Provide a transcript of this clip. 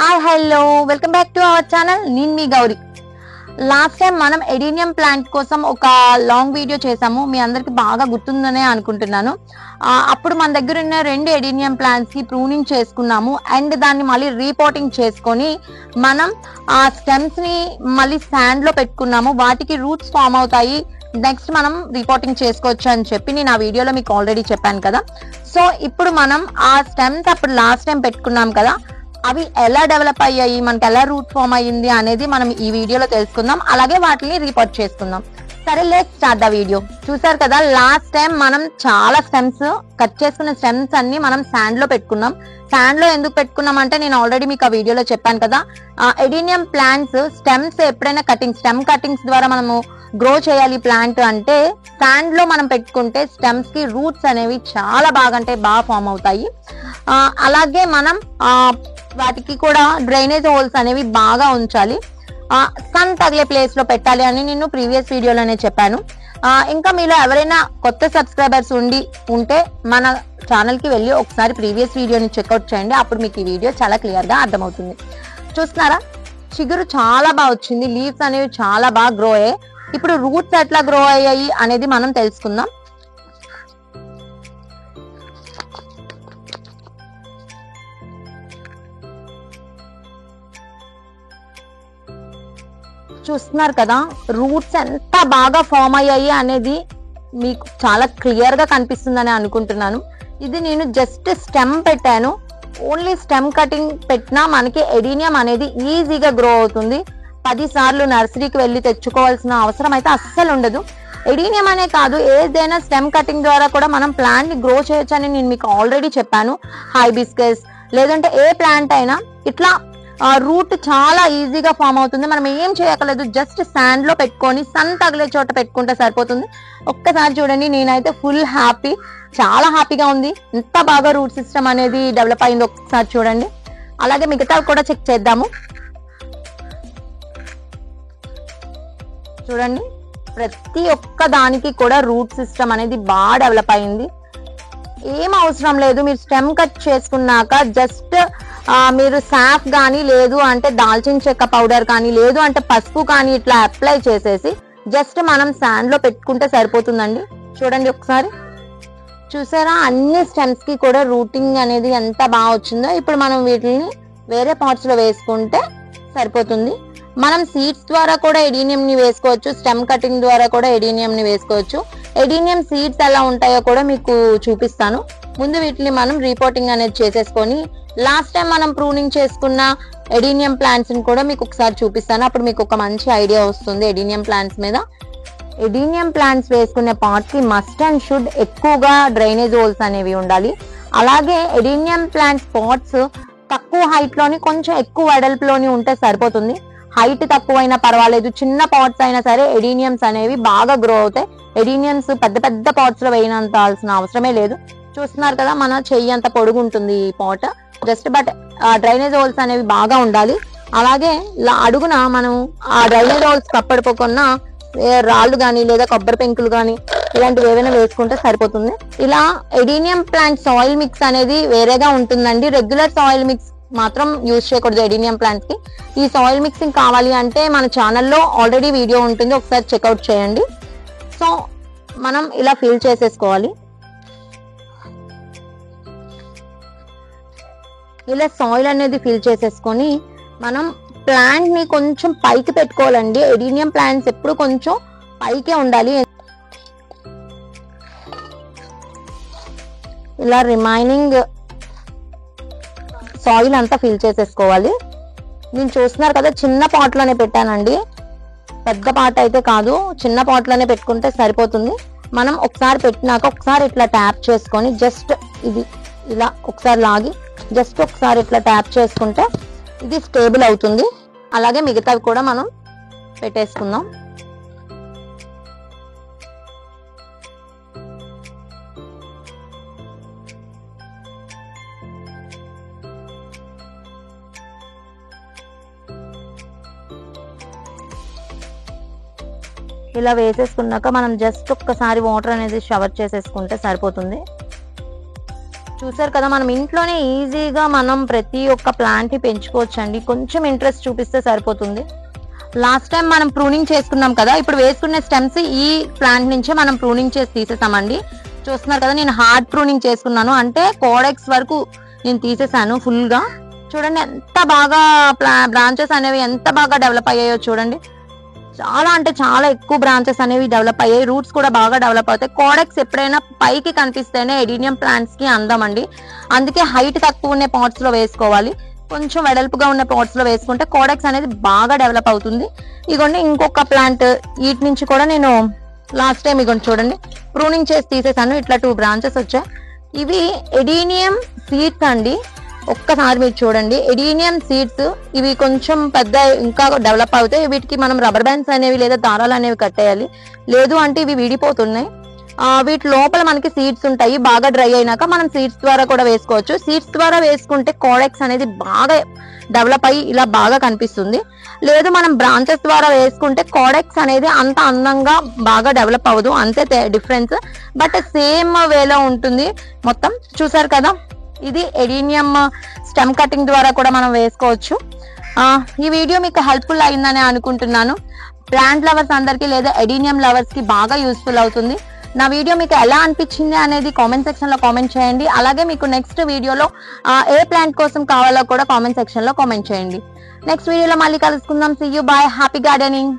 Hi hello welcome back to our channel. నేను మీ Gauri. Last time మనం adenium plant కోసం ఒక లాంగ్ వీడియో చేసాము. మీ అందరికి బాగా గుర్తుందనే అనుకుంటున్నాను. అప్పుడు మన దగ్గర ఉన్న 2 ఎడీనియం ప్లాంట్స్ కి ప్రూనింగ్ చేసుకున్నాము అండ్ దాన్ని మళ్ళీ రీపోటింగ్ చేసుకొని మనం ఆ స్టెమ్స్ ని మళ్ళీ శాండ్ లో పెట్టుకున్నాము. వాటికి రూట్స్ ఫామ్ అవుతాయి, నెక్స్ట్ మనం రిపోర్టింగ్ చేసుకోవచ్చు అని చెప్పి నేను ఆ వీడియోలో మీకు ఆల్రెడీ చెప్పాను కదా. సో ఇప్పుడు మనం ఆ స్టెమ్స్ అప్పుడు లాస్ట్ టైం పెట్టుకున్నాం కదా, అవి ఎలా డెవలప్ అయ్యాయి, మనకి ఎలా రూట్ ఫామ్ అయ్యింది అనేది మనం ఈ వీడియోలో తెలుసుకుందాం. అలాగే వాటిని రిపోర్ట్ చేసుకుందాం. సరే, లెట్స్ స్టార్ట్ ద వీడియో. చూసారు కదా, లాస్ట్ టైం మనం చాలా స్టెమ్స్ కట్ చేసుకున్న స్టెమ్స్ అన్ని మనం శాండ్ లో పెట్టుకున్నాం. శాండ్ లో ఎందుకు పెట్టుకున్నాం అంటే నేను ఆల్రెడీ మీకు ఆ వీడియోలో చెప్పాను కదా, ఎడీనియం ప్లాంట్స్ స్టెమ్స్ ఎప్పుడైనా స్టెమ్ కటింగ్స్ ద్వారా మనము గ్రో చేయాలి ప్లాంట్ అంటే శాండ్ లో మనం పెట్టుకుంటే స్టెమ్స్ కి రూట్స్ అనేవి చాలా బాగా ఫామ్ అవుతాయి. అలాగే మనం వాటికి కూడా డ్రైనేజ్ హోల్స్ అనేవి బాగా ఉంచాలి. సన్ తగిలే ప్లేస్ లో పెట్టాలి అని నేను ప్రీవియస్ వీడియోలోనే చెప్పాను. ఇంకా మీలో ఎవరైనా కొత్త సబ్స్క్రైబర్స్ ఉంటే మన ఛానల్ కి వెళ్ళి ఒకసారి ప్రీవియస్ వీడియోని చెక్అవుట్ చేయండి. అప్పుడు మీకు ఈ వీడియో చాలా క్లియర్ గా అర్థమవుతుంది. చూస్తున్నారా, చిగురు చాలా బాగా వచ్చింది, లీవ్స్ అనేవి చాలా బాగా గ్రో అయ్యాయి. ఇప్పుడు రూట్స్ ఎట్లా గ్రో అయ్యాయి అనేది మనం తెలుసుకుందాం. చూస్తున్నారు కదా, రూట్స్ ఎంత బాగా ఫామ్ అయ్యాయి అనేది మీకు చాలా క్లియర్ గా కనిపిస్తుందని అనుకుంటున్నాను. ఇది నేను జస్ట్ స్టెమ్ పెట్టాను. ఓన్లీ స్టెమ్ కటింగ్ పెట్టినా మనకి ఎడీనియం అనేది ఈజీగా గ్రో అవుతుంది. 10 సార్లు నర్సరీకి వెళ్ళి తెచ్చుకోవాల్సిన అవసరం అయితే అస్సలు ఉండదు. ఎడీనియం అనే కాదు, ఏదైనా స్టెమ్ కటింగ్ ద్వారా కూడా మనం ప్లాంట్ ని గ్రో చేయొచ్చు అని నేను మీకు ఆల్రెడీ చెప్పాను. హైబిస్కస్ లేదంటే ఏ ప్లాంట్ అయినా ఇట్లా రూట్ చాలా ఈజీగా ఫామ్ అవుతుంది. మనం ఏం చేయక్కర్లేదు, జస్ట్ శాండ్ లో పెట్టుకొని సన్ తగిలే చోట పెట్టుకుంటే సరిపోతుంది. ఒక్కసారి చూడండి, నేనైతే ఫుల్ హ్యాపీ, చాలా హ్యాపీగా ఉంది. ఎంత బాగా రూట్ సిస్టమ్ అనేది డెవలప్ అయింది ఒక్కసారి చూడండి. అలాగే మిగతా కూడా చెక్ చేద్దాము. చూడండి, ప్రతి ఒక్క దానికి కూడా రూట్ సిస్టమ్ అనేది బాగా డెవలప్ అయింది. ఏం అవసరం లేదు, మీరు స్టెమ్ కట్ చేసుకున్నాక జస్ట్ మీరు సాఫ్ కానీ లేదు అంటే దాల్చిన చెక్క పౌడర్ కానీ లేదు అంటే పసుపు కానీ ఇట్లా అప్లై చేసేసి జస్ట్ మనం శాండ్ లో పెట్టుకుంటే సరిపోతుందండి. చూడండి ఒకసారి, చూసారా అన్ని స్టెమ్స్ కి కూడా రూటింగ్ అనేది ఎంత బాగా వచ్చిందో. ఇప్పుడు మనం వీటిని వేరే పాట్స్ లో వేసుకుంటే సరిపోతుంది. మనం సీడ్స్ ద్వారా కూడా ఎడీనియం ని వేసుకోవచ్చు, స్టెమ్ కటింగ్ ద్వారా కూడా ఎడీనియం ని వేసుకోవచ్చు. ఎడీనియం సీడ్స్ ఎలా ఉంటాయో కూడా మీకు చూపిస్తాను. ముందు వీటిని మనం రిపోర్టింగ్ అనేది చేసేసుకొని లాస్ట్ టైం మనం ప్రూనింగ్ చేసుకున్న ఎడీనియం ప్లాంట్స్ ని కూడా మీకు ఒకసారి చూపిస్తాను. అప్పుడు మీకు ఒక మంచి ఐడియా వస్తుంది ఎడీనియం ప్లాంట్స్ మీద. ఎడీనియం ప్లాంట్స్ వేసుకునే పార్ట్ కి మస్ట్ అండ్ షుడ్ ఎక్కువగా డ్రైనేజ్ హోల్స్ అనేవి ఉండాలి. అలాగే ఎడీనియం ప్లాంట్స్ పాట్స్ తక్కువ హైట్ లోని కొంచెం ఎక్కువ వెడల్పులోని ఉంటే సరిపోతుంది. హైట్ తక్కువైనా పర్వాలేదు, చిన్న పాట్స్ అయినా సరే ఎడీనియమ్స్ అనేవి బాగా గ్రో అవుతాయి. ఎడీనియమ్స్ పెద్ద పాట్స్ లో వేయనంతాల్సిన అవసరమే లేదు. చూస్తున్నారు కదా, మన చెయ్యి అంత పొడుగు ఉంటుంది ఈ pot. Just but drainage holes అనేవి బాగా ఉండాలి. అలాగే అడుగున మనం ఆ డ్రైనేజ్ హోల్స్ కప్పడిపోకుండా రాళ్ళు గాని లేదా కొబ్బరి పెంకులు గాని ఇలాంటివి ఏవైనా వేసుకుంటే సరిపోతుంది. ఇలా ఎడీనియం ప్లాంట్ సాయిల్ మిక్స్ అనేది వేరేగా ఉంటుందండి. రెగ్యులర్ సాయిల్ మిక్స్ మాత్రం యూజ్ చేయకూడదు ఎడీనియం ప్లాంట్స్ కి. ఈ సాయిల్ మిక్సింగ్ కావాలి అంటే మన ఛానల్లో ఆల్రెడీ వీడియో ఉంటుంది, ఒకసారి చెక్అవుట్ చేయండి. సో మనం ఇలా ఫిల్ చేసేసుకోవాలి. ఇలా సాయిల్ అనేది ఫిల్ చేసేసుకొని మనం ప్లాంట్ ని కొంచెం పైకి పెట్టుకోవాలండి. ఎడీనియం ప్లాంట్స్ ఎప్పుడు కొంచెం పైకే ఉండాలి. ఇలా రిమైనింగ్ సాయిల్ అంతా ఫిల్ చేసేసుకోవాలి. నేను చూస్తున్నారు కదా, చిన్న పాట్ లోనే పెట్టానండి, పెద్ద పాట్ అయితే కాదు, చిన్న పాట్ లోనే పెట్టుకుంటే సరిపోతుంది. మనం ఒకసారి పెట్టినాక ఒకసారి ఇట్లా ట్యాప్ చేసుకొని జస్ట్ ఇది ఇలా ఒకసారి లాగి జస్ట్ ఒకసారి ఇట్లా ట్యాప్ చేసుకుంటే ఇది స్టేబుల్ అవుతుంది. అలాగే మిగతావి కూడా మనం పెట్టేసుకుందాం. ఇలా వేసేసుకున్నాక మనం జస్ట్ ఒక్కసారి వాటర్ అనేది షవర్ చేసేసుకుంటే సరిపోతుంది. చూసారు కదా, మనం ఇంట్లోనే ఈజీగా మనం ప్రతి ఒక్క ప్లాంట్ ని పెంచుకోవచ్చు అండి. కొంచెం ఇంట్రెస్ట్ చూపిస్తే సరిపోతుంది. లాస్ట్ టైం మనం ప్రూనింగ్ చేసుకున్నాం కదా, ఇప్పుడు వేసుకునే స్టెమ్స్ ఈ ప్లాంట్ నుంచే మనం ప్రూనింగ్ చేసి తీసేసామండి. చూస్తున్నారు కదా, నేను హార్డ్ ప్రూనింగ్ చేసుకున్నాను, అంటే కోడెక్స్ వరకు నేను తీసేసాను ఫుల్ గా. చూడండి ఎంత బాగా బ్రాంచెస్ అనేవి ఎంత బాగా డెవలప్ అయ్యాయో చూడండి. చాలా అంటే చాలా ఎక్కువ బ్రాంచెస్ అనేవి డెవలప్ అయ్యాయి. రూట్స్ కూడా బాగా డెవలప్ అవుతాయి. కోడెక్స్ ఎప్పుడైనా పైకి కనిపిస్తేనే ఎడీనియం ప్లాంట్స్ కి అందం అండి. అందుకే హైట్ తక్కువ ఉన్న పాట్స్ లో వేసుకోవాలి. కొంచెం వెడల్పుగా ఉన్న పాట్స్ లో వేసుకుంటే కోడెక్స్ అనేది బాగా డెవలప్ అవుతుంది. ఇగోండి ఇంకొక ప్లాంట్, వీటి నుంచి కూడా నేను లాస్ట్ టైం ఇగోండి చూడండి ప్రూనింగ్ చేసి తీసేసాను. ఇట్లా 2 బ్రాంచెస్ వచ్చాయి. ఇవి ఎడీనియం సీడ్స్ అండి. ఒక్కసారి మీరు చూడండి, ఎడీనియం సీడ్స్ ఇవి కొంచెం పెద్ద ఇంకా డెవలప్ అవుతాయి. వీటికి మనం రబ్బర్ బ్యాండ్స్ అనేవి లేదా దారాలు అనేవి కట్టేయాలి, లేదు అంటే ఇవి విడిపోతున్నాయి. వీటి లోపల మనకి సీడ్స్ ఉంటాయి. బాగా డ్రై అయినాక మనం సీడ్స్ ద్వారా కూడా వేసుకోవచ్చు. సీడ్స్ ద్వారా వేసుకుంటే కోడెక్స్ అనేది బాగా డెవలప్ అయ్యి ఇలా బాగా కనిపిస్తుంది. లేదు మనం బ్రాంచెస్ ద్వారా వేసుకుంటే కోడెక్స్ అనేది అంత అందంగా బాగా డెవలప్ అవ్వదు, అంతే డిఫరెన్స్. బట్ సేమ్ వేలో ఉంటుంది మొత్తం. చూసారు కదా, ఇది ఎడీనియం స్టెమ్ కటింగ్ ద్వారా కూడా మనం వేసుకోవచ్చు. ఈ వీడియో మీకు హెల్ప్ఫుల్ అయిందని అనుకుంటున్నాను. ప్లాంట్ లవర్స్ అందరికి లేదా ఎడీనియం లవర్స్ కి బాగా యూస్ఫుల్ అవుతుంది. నా వీడియో మీకు ఎలా అనిపించింది అనేది కామెంట్ సెక్షన్ లో కామెంట్ చేయండి. అలాగే మీకు నెక్స్ట్ వీడియోలో ఏ ప్లాంట్ కోసం కావాలో కూడా కామెంట్ సెక్షన్ లో కామెంట్ చేయండి. నెక్స్ట్ వీడియోలో మళ్ళీ కలుసుకుందాం. See you, bye, happy gardening.